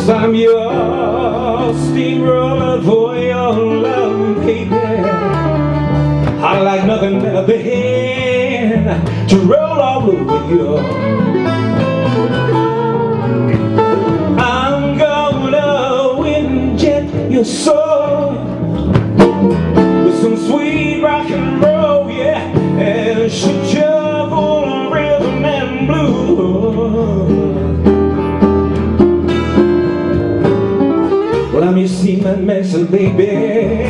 Yes, I'm your steamroller for your love, baby. I like nothing better than to roll all over you. I'm gonna inject your soul with some sweet rock and roll, yeah, and shoot you full of rhythm and blues. Well, I'm your seaman medicine, baby.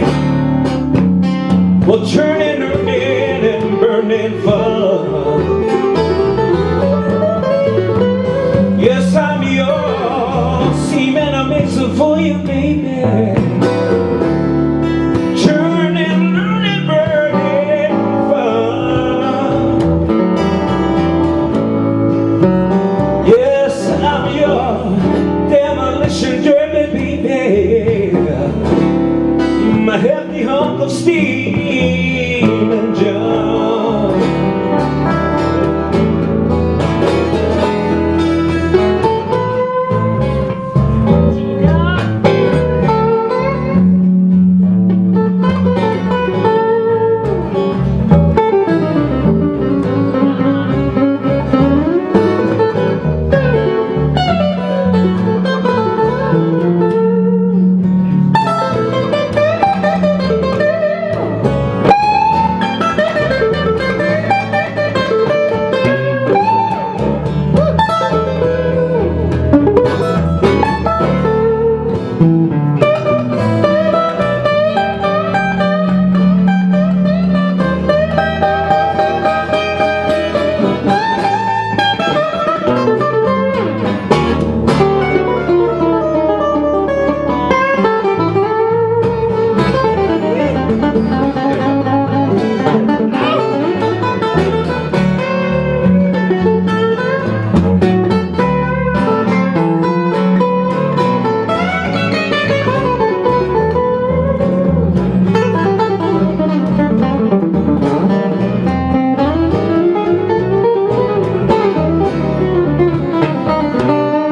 Well, churning, earning, and burning fun. Yes, I'm your seaman, I make some for you, baby. Churning, earning, burning fun. Yes, I'm your demolition derby, baby. My hefty hunk of steam and junk.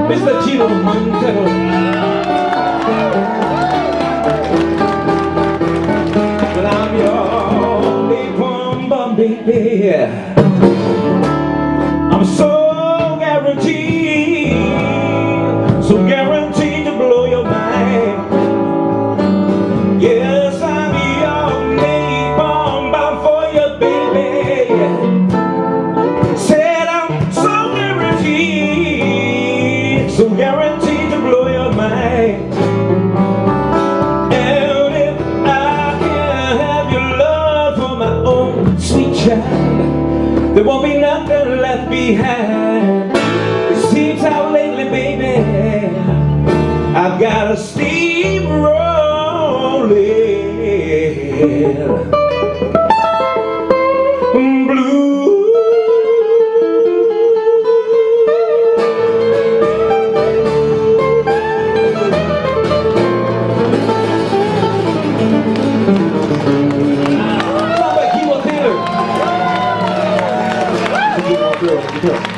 Mr. Chino Montero. Well, I'm your big one, baby. I'm so guaranteed to blow your mind. Yes, I'm your big bomb for you, baby. Said I'm so guaranteed to blow your mind. And if I can have your love for my own sweet child, there won't be nothing left behind. It seems how lately, baby, I've got a steam rolling blue. Good.